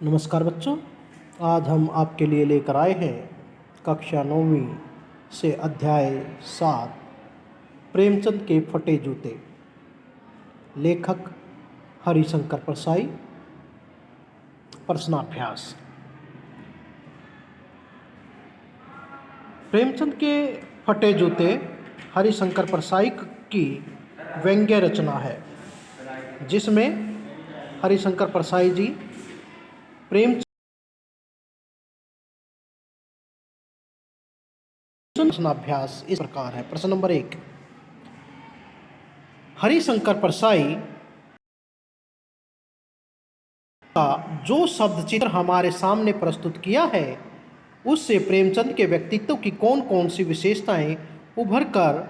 नमस्कार बच्चों, आज हम आपके लिए लेकर आए हैं कक्षा 9वीं से अध्याय 7 प्रेमचंद के फटे जूते। लेखक हरिशंकर परसाई। प्रश्नाभ्यास। प्रेमचंद के फटे जूते हरिशंकर परसाई की व्यंग्य रचना है, जिसमें हरिशंकर परसाई जी प्रेमचंद प्रश्नाभ्यास इस प्रकार है। प्रश्न नंबर 1, हरिशंकर परसाई का जो शब्द चित्र हमारे सामने प्रस्तुत किया है, उससे प्रेमचंद के व्यक्तित्व की कौन कौन सी विशेषताएं उभर कर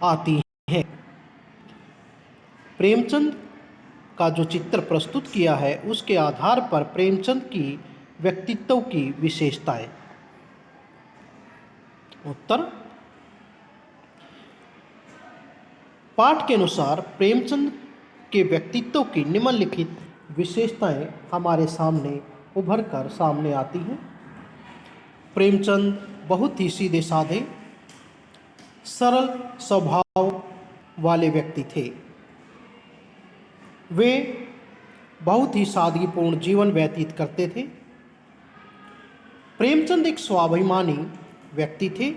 आती हैं। प्रेमचंद का जो चित्र प्रस्तुत किया है, उसके आधार पर प्रेमचंद की व्यक्तित्व की विशेषताएं। उत्तर: पाठ के अनुसार प्रेमचंद के व्यक्तित्व की निम्नलिखित विशेषताएं हमारे सामने उभर कर सामने आती हैं। प्रेमचंद बहुत ही सीधे साधे, सरल स्वभाव वाले व्यक्ति थे। वे बहुत ही सादगीपूर्ण जीवन व्यतीत करते थे। प्रेमचंद एक स्वाभिमानी व्यक्ति थे,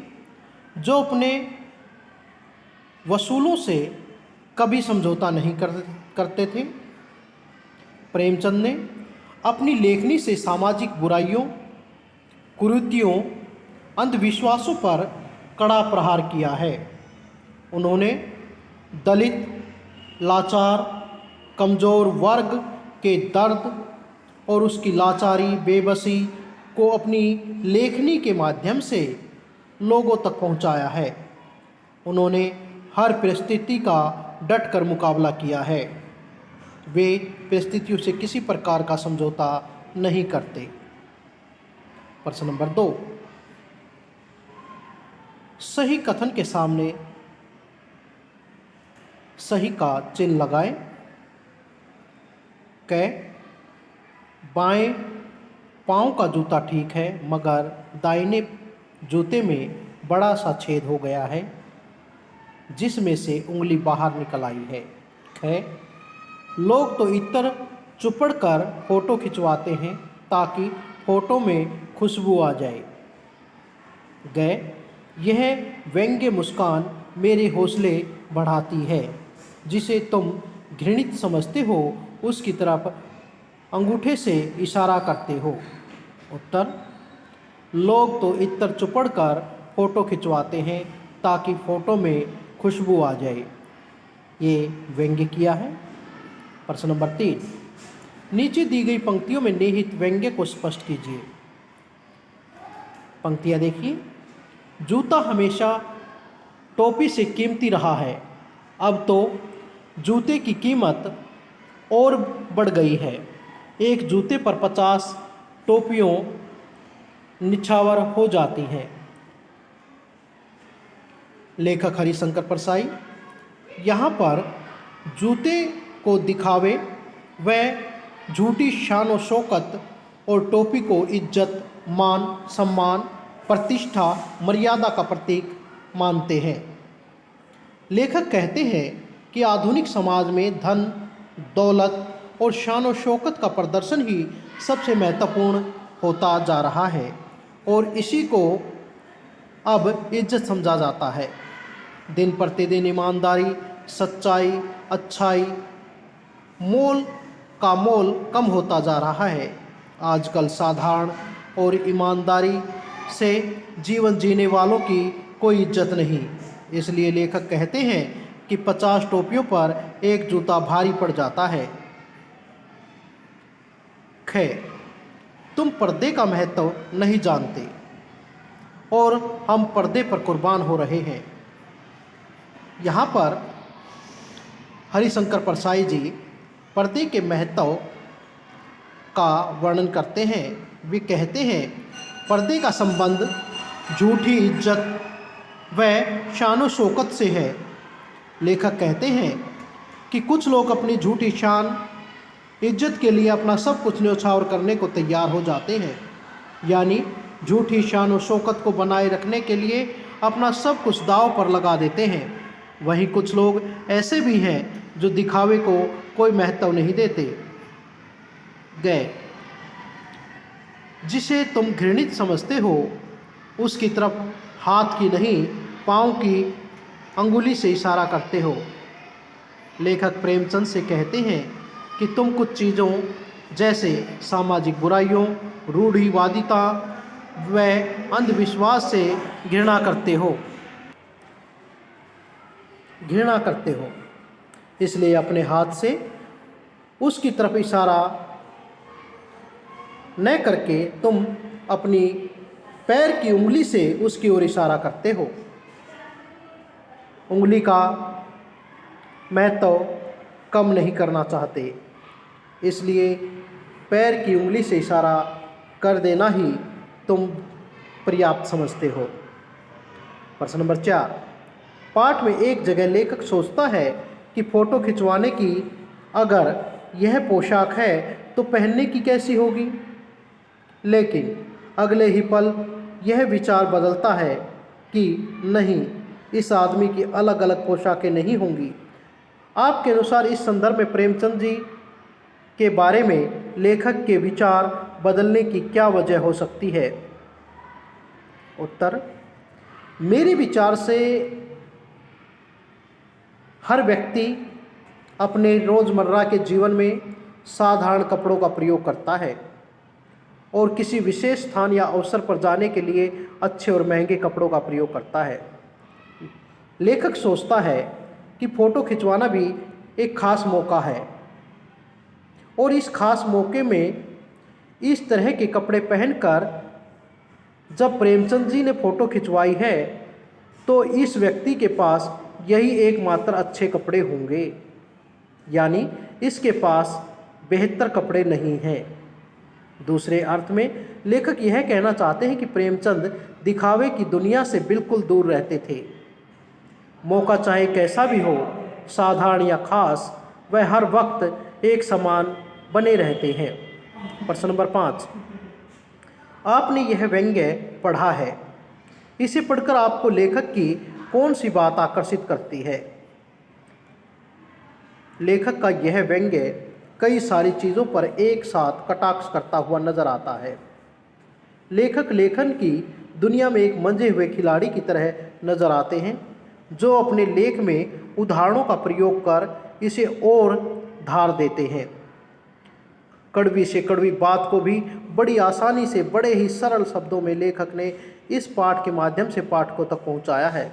जो अपने वसूलों से कभी समझौता नहीं करते थे। प्रेमचंद ने अपनी लेखनी से सामाजिक बुराइयों, कुरीतियों, अंधविश्वासों पर कड़ा प्रहार किया है। उन्होंने दलित, लाचार, कमज़ोर वर्ग के दर्द और उसकी लाचारी, बेबसी को अपनी लेखनी के माध्यम से लोगों तक पहुंचाया है। उन्होंने हर परिस्थिति का डट कर मुकाबला किया है। वे परिस्थितियों से किसी प्रकार का समझौता नहीं करते। प्रश्न नंबर 2, सही कथन के सामने सही का चिन्ह लगाएं। क, बाएं पांव का जूता ठीक है, मगर दाहिने जूते में बड़ा सा छेद हो गया है, जिसमें से उंगली बाहर निकल आई है। ख, लोग तो इत्र चुपड़ कर फोटो खिंचवाते हैं ताकि फोटो में खुशबू आ जाए। ग, यह व्यंग्य मुस्कान मेरे हौसले बढ़ाती है। जिसे तुम घृणित समझते हो, उसकी तरफ अंगूठे से इशारा करते हो। उत्तर: लोग तो इत्र चुपड़ कर फोटो खिंचवाते हैं ताकि फोटो में खुशबू आ जाए। ये व्यंग्य किया है। प्रश्न नंबर 3, नीचे दी गई पंक्तियों में निहित व्यंग्य को स्पष्ट कीजिए। पंक्तियां देखिए। जूता हमेशा टोपी से कीमती रहा है, अब तो जूते की कीमत और बढ़ गई है। एक जूते पर 50 टोपियों निछावर हो जाती हैं। लेखक हरिशंकर परसाई यहाँ पर जूते को दिखावे व झूठी शान और शौकत और टोपी को इज्जत, मान, सम्मान, प्रतिष्ठा, मर्यादा का प्रतीक मानते हैं। लेखक कहते हैं कि आधुनिक समाज में धन, दौलत और शान और शौकत का प्रदर्शन ही सबसे महत्वपूर्ण होता जा रहा है और इसी को अब इज्जत समझा जाता है। दिन प्रतिदिन ईमानदारी, सच्चाई, अच्छाई का मोल कम होता जा रहा है। आजकल साधारण और ईमानदारी से जीवन जीने वालों की कोई इज्जत नहीं। इसलिए लेखक कहते हैं कि 50 टोपियों पर एक जूता भारी पड़ जाता है। ख, तुम पर्दे का महत्व नहीं जानते और हम पर्दे पर कुर्बान हो रहे हैं। यहाँ पर हरिशंकर परसाई जी पर्दे के महत्व का वर्णन करते हैं। वे कहते हैं, पर्दे का संबंध झूठी इज्जत व शान और शौकत से है। लेखक कहते हैं कि कुछ लोग अपनी झूठी शान इज्जत के लिए अपना सब कुछ न्यौछावर करने को तैयार हो जाते हैं, यानी झूठी शान और शौकत को बनाए रखने के लिए अपना सब कुछ दांव पर लगा देते हैं। वहीं कुछ लोग ऐसे भी हैं जो दिखावे को कोई महत्व नहीं देते गए। जिसे तुम घृणित समझते हो उसकी तरफ हाथ की नहीं पाँव की अंगुली से इशारा करते हो। लेखक प्रेमचंद से कहते हैं कि तुम कुछ चीज़ों जैसे सामाजिक बुराइयों, रूढ़िवादिता व अंधविश्वास से घृणा करते हो, इसलिए अपने हाथ से उसकी तरफ इशारा न करके तुम अपनी पैर की उंगली से उसकी ओर इशारा करते हो। उंगली का महत्व कम नहीं करना चाहते, इसलिए पैर की उंगली से इशारा कर देना ही तुम पर्याप्त समझते हो। प्रश्न नंबर 4। पाठ में एक जगह लेखक सोचता है कि फ़ोटो खिंचवाने की अगर यह पोशाक है तो पहनने की कैसी होगी, लेकिन अगले ही पल यह विचार बदलता है कि नहीं, इस आदमी की अलग अलग पोशाकें नहीं होंगी। आपके अनुसार इस संदर्भ में प्रेमचंद जी के बारे में लेखक के विचार बदलने की क्या वजह हो सकती है? उत्तर, मेरे विचार से हर व्यक्ति अपने रोज़मर्रा के जीवन में साधारण कपड़ों का प्रयोग करता है और किसी विशेष स्थान या अवसर पर जाने के लिए अच्छे और महंगे कपड़ों का प्रयोग करता है। लेखक सोचता है कि फ़ोटो खिंचवाना भी एक खास मौका है और इस खास मौके में इस तरह के कपड़े पहनकर जब प्रेमचंद जी ने फ़ोटो खिंचवाई है तो इस व्यक्ति के पास यही एकमात्र अच्छे कपड़े होंगे, यानी इसके पास बेहतर कपड़े नहीं हैं। दूसरे अर्थ में लेखक यह कहना चाहते हैं कि प्रेमचंद दिखावे की दुनिया से बिल्कुल दूर रहते थे। मौका चाहे कैसा भी हो, साधारण या खास, वह हर वक्त एक समान बने रहते हैं। प्रश्न नंबर 5। आपने यह व्यंग्य पढ़ा है, इसे पढ़कर आपको लेखक की कौन सी बात आकर्षित करती है? लेखक का यह व्यंग्य कई सारी चीज़ों पर एक साथ कटाक्ष करता हुआ नजर आता है। लेखक लेखन की दुनिया में एक मंझे हुए खिलाड़ी की तरह नजर आते हैं जो अपने लेख में उदाहरणों का प्रयोग कर इसे और धार देते हैं। कड़वी से कड़वी बात को भी बड़ी आसानी से बड़े ही सरल शब्दों में लेखक ने इस पाठ के माध्यम से पाठकों तक पहुंचाया है।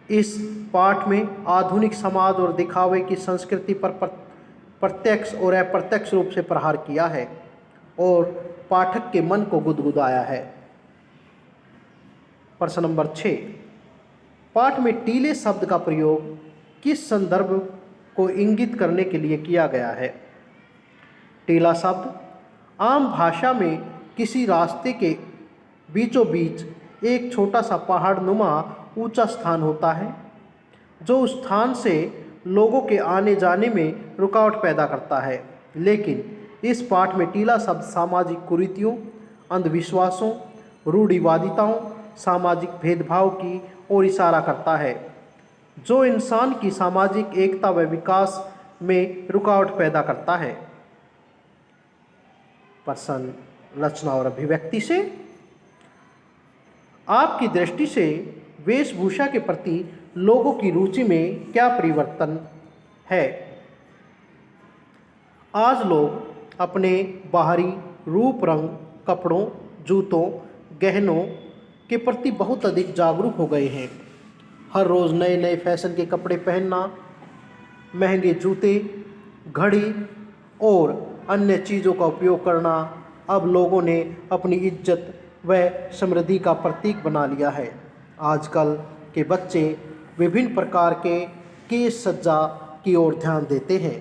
इस पाठ में आधुनिक समाज और दिखावे की संस्कृति पर प्रत्यक्ष और अप्रत्यक्ष रूप से प्रहार किया है और पाठक के मन को गुदगुदाया है। प्रश्न नंबर 6। पाठ में टीले शब्द का प्रयोग किस संदर्भ को इंगित करने के लिए किया गया है? टीला शब्द आम भाषा में किसी रास्ते के बीचों बीच एक छोटा सा पहाड़ नुमा ऊंचा स्थान होता है जो उस स्थान से लोगों के आने जाने में रुकावट पैदा करता है। लेकिन इस पाठ में टीला शब्द सामाजिक कुरीतियों, अंधविश्वासों, रूढ़िवादिताओं, सामाजिक भेदभाव की ओर इशारा करता है जो इंसान की सामाजिक एकता व विकास में रुकावट पैदा करता है। प्रश्न रचना और अभिव्यक्ति से आपकी दृष्टि से वेशभूषा के प्रति लोगों की रुचि में क्या परिवर्तन है? आज लोग अपने बाहरी रूप, रंग, कपड़ों, जूतों, गहनों के प्रति बहुत अधिक जागरूक हो गए हैं। हर रोज़ नए नए फैशन के कपड़े पहनना, महंगे जूते, घड़ी और अन्य चीज़ों का उपयोग करना अब लोगों ने अपनी इज्जत व समृद्धि का प्रतीक बना लिया है। आजकल के बच्चे विभिन्न प्रकार के केश सज्जा की ओर ध्यान देते हैं।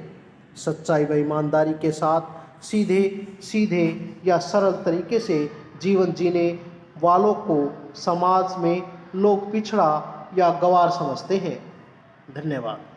सच्चाई व ईमानदारी के साथ सीधे सीधे या सरल तरीके से जीवन जीने वालों को समाज में लोग पिछड़ा या गंवार समझते हैं। धन्यवाद।